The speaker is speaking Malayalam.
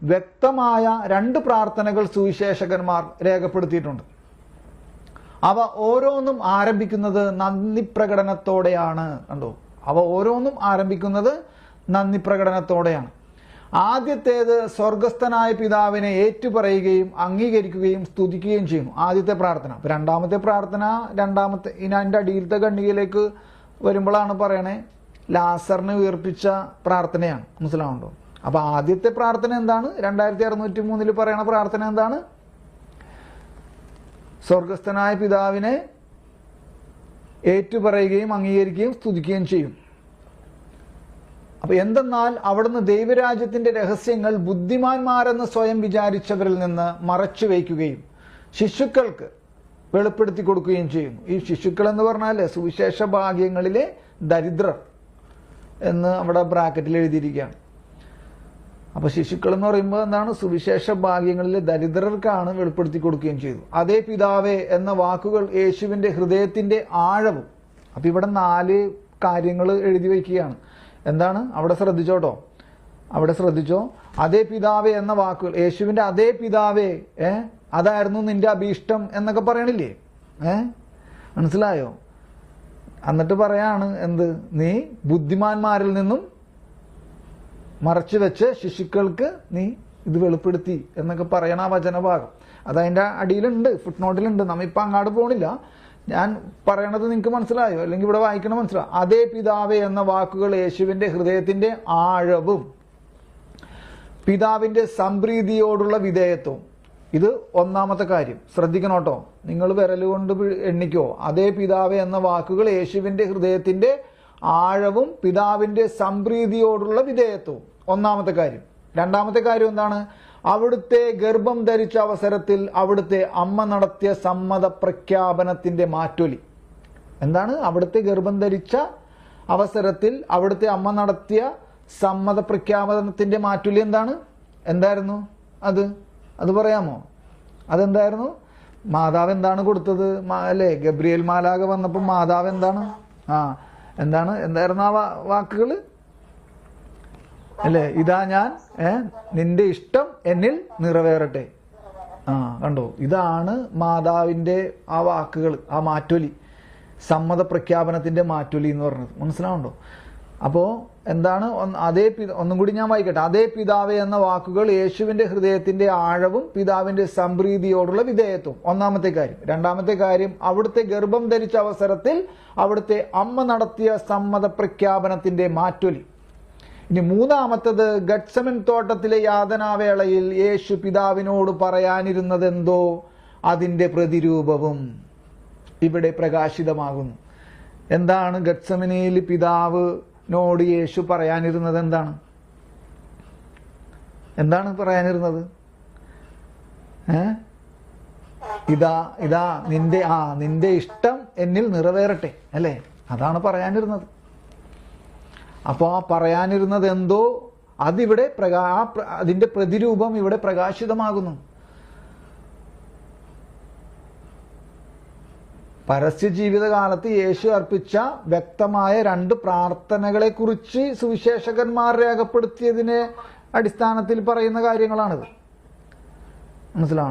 വ്യക്തമായ 2 പ്രാർത്ഥനകൾ സുവിശേഷകന്മാർ രേഖപ്പെടുത്തിയിട്ടുണ്ട്. അവ ഓരോന്നും ആരംഭിക്കുന്നത് നന്ദി പ്രകടനത്തോടെയാണ്. കണ്ടോ, അവ ഓരോന്നും ആരംഭിക്കുന്നത് നന്ദി പ്രകടനത്തോടെയാണ്. ആദ്യത്തേത് സ്വർഗസ്ഥനായ പിതാവിനെ ഏറ്റുപറയുകയും അംഗീകരിക്കുകയും സ്തുതിക്കുകയും ചെയ്യുന്നു. ആദ്യത്തെ പ്രാർത്ഥന. അപ്പൊ രണ്ടാമത്തെ പ്രാർത്ഥന, അതിന്റെ അടിയിലത്തെ ഖണ്ഡികയിലേക്ക് വരുമ്പോഴാണ് പറയണേ, ലാസറിനെ ഉയർപ്പിച്ച പ്രാർത്ഥനയാണ്. മനസ്സിലാവുണ്ടോ? അപ്പൊ ആദ്യത്തെ പ്രാർത്ഥന എന്താണ്? 2603 പറയണ പ്രാർത്ഥന എന്താണ്? സ്വർഗസ്ഥനായ പിതാവിനെ ഏറ്റുപറയുകയും അംഗീകരിക്കുകയും സ്തുതിക്കുകയും ചെയ്യും. അപ്പൊ എന്തെന്നാൽ അവിടുന്ന് ദൈവരാജ്യത്തിന്റെ രഹസ്യങ്ങൾ ബുദ്ധിമാന്മാരെന്ന് സ്വയം വിചാരിച്ചവരിൽ നിന്ന് മറച്ചു വയ്ക്കുകയും ശിശുക്കൾക്ക് വെളിപ്പെടുത്തി കൊടുക്കുകയും ചെയ്യുന്നു. ഈ ശിശുക്കൾ എന്ന് പറഞ്ഞാൽ സുവിശേഷ ഭാഗ്യങ്ങളിലെ ദരിദ്രർ എന്ന് അവിടെ ബ്രാക്കറ്റിൽ എഴുതിയിരിക്കുകയാണ്. അപ്പൊ ശിശുക്കൾ എന്ന് പറയുമ്പോൾ എന്താണ്? സുവിശേഷ ഭാഗ്യങ്ങളിലെ ദരിദ്രർക്കാണ് വെളിപ്പെടുത്തി കൊടുക്കുകയും ചെയ്തു. അതേ പിതാവേ എന്ന വാക്കുകൾ യേശുവിന്റെ ഹൃദയത്തിന്റെ ആഴവും. അപ്പൊ ഇവിടെ 4 കാര്യങ്ങൾ എഴുതി വയ്ക്കുകയാണ്. എന്താണ്? അവിടെ ശ്രദ്ധിച്ചോട്ടോ, അവിടെ ശ്രദ്ധിച്ചോ. അതേ പിതാവേ എന്ന വാക്കുകൾ, യേശുവിന്റെ അതേ പിതാവേ, അതായിരുന്നു നിന്റെ അഭീഷ്ടം എന്നൊക്കെ പറയണില്ലേ? മനസ്സിലായോ? എന്നിട്ട് പറയാണ് എന്ത്? നീ ബുദ്ധിമാന്മാരിൽ നിന്നും മറച്ചു വെച്ച് ശിശുക്കൾക്ക് നീ ഇത് വെളിപ്പെടുത്തി എന്നൊക്കെ പറയണ ആ വചനഭാഗം അതതിന്റെ അടിയിലുണ്ട്, ഫുട് നോട്ടിലുണ്ട്. നമ്മിപ്പോൾ അങ്ങാട് പോണില്ല. ഞാൻ പറയണത് നിങ്ങൾക്ക് മനസ്സിലായോ? അല്ലെങ്കിൽ ഇവിടെ വായിക്കണം മനസ്സിലായോ? അതേ പിതാവേ എന്ന വാക്കുകൾ യേശുവിന്റെ ഹൃദയത്തിന്റെ ആഴവും പിതാവിന്റെ സംപ്രീതിയോടുള്ള വിധേയത്വവും. ഇത് ഒന്നാമത്തെ കാര്യം. ശ്രദ്ധിക്കണോട്ടോ, നിങ്ങൾ വിരലുകൊണ്ട് എണ്ണിക്കോ. അതേ പിതാവേ എന്ന വാക്കുകൾ യേശുവിന്റെ ഹൃദയത്തിന്റെ ആഴവും പിതാവിന്റെ സംപ്രീതിയോടുള്ള വിധേയത്വവും ഒന്നാമത്തെ കാര്യം. രണ്ടാമത്തെ കാര്യം എന്താണ്? അവിടുത്തെ ഗർഭം ധരിച്ച അവസരത്തിൽ അവിടുത്തെ അമ്മ നടത്തിയ സമ്മത പ്രഖ്യാപനത്തിന്റെ മാറ്റൊലി. എന്താണ്? അവിടുത്തെ ഗർഭം ധരിച്ച അവസരത്തിൽ അവിടുത്തെ അമ്മ നടത്തിയ സമ്മത പ്രഖ്യാപനത്തിന്റെ മാറ്റൊലി എന്താണ്? എന്തായിരുന്നു അത് പറയാമോ? അതെന്തായിരുന്നു? മാതാവ് എന്താണ് കൊടുത്തത്? അല്ലേ, ഗബ്രിയേൽ മാലാഖ വന്നപ്പോൾ മാതാവ് എന്താണ്? എന്തായിരുന്നു ആ വാക്കുകൾ? അല്ലേ, ഇതാ ഞാൻ നിന്റെ ഇഷ്ടം എന്നിൽ നിറവേറട്ടെ. കണ്ടോ, ഇതാണ് മാതാവിന്റെ ആ വാക്കുകൾ, ആ മാറ്റൊലി, സമ്മത പ്രഖ്യാപനത്തിന്റെ മാറ്റൊലി എന്ന് പറഞ്ഞത്. മനസ്സിലാവുണ്ടോ? അപ്പോ എന്താണ്? ഒന്നും കൂടി ഞാൻ വായിക്കട്ടെ. അതേ പിതാവേ എന്ന വാക്കുകൾ യേശുവിന്റെ ഹൃദയത്തിന്റെ ആഴവും പിതാവിന്റെ സംപ്രീതിയോടുള്ള വിധേയത്വം ഒന്നാമത്തെ കാര്യം. രണ്ടാമത്തെ കാര്യം, അവിടുത്തെ ഗർഭം ധരിച്ച അവസരത്തിൽ അവിടുത്തെ അമ്മ നടത്തിയ സമ്മത പ്രഖ്യാപനത്തിന്റെ മാറ്റൊലി. ഇനി മൂന്നാമത്തത്, ഗത്സമൻ തോട്ടത്തിലെ യാതനാവേളയിൽ യേശു പിതാവിനോട് പറയാനിരുന്നതെന്തോ അതിന്റെ പ്രതിരൂപവും ഇവിടെ പ്രകാശിതമാകുന്നു. എന്താണ് ഗത്സമനയിൽ പിതാവിനോട് യേശു പറയാനിരുന്നത്? എന്താണ് പറയാനിരുന്നത്? ഇതാ നിന്റെ ഇഷ്ടം എന്നിൽ നിറവേറട്ടെ, അല്ലേ? അതാണ് പറയാനിരുന്നത്. അപ്പോൾ ആ പറയാനിരുന്നത് എന്തോ അതിവിടെ അതിന്റെ പ്രതിരൂപം ഇവിടെ പ്രകാശിതമാകുന്നു. പരസ്യ ജീവിതകാലത്ത് യേശു അർപ്പിച്ച വ്യക്തമായ 2 പ്രാർത്ഥനകളെ കുറിച്ച് സുവിശേഷകന്മാർ രേഖപ്പെടുത്തിയതിനെ അടിസ്ഥാനത്തിൽ പറയുന്ന കാര്യങ്ങളാണിത്. മനസ്സിലാവും?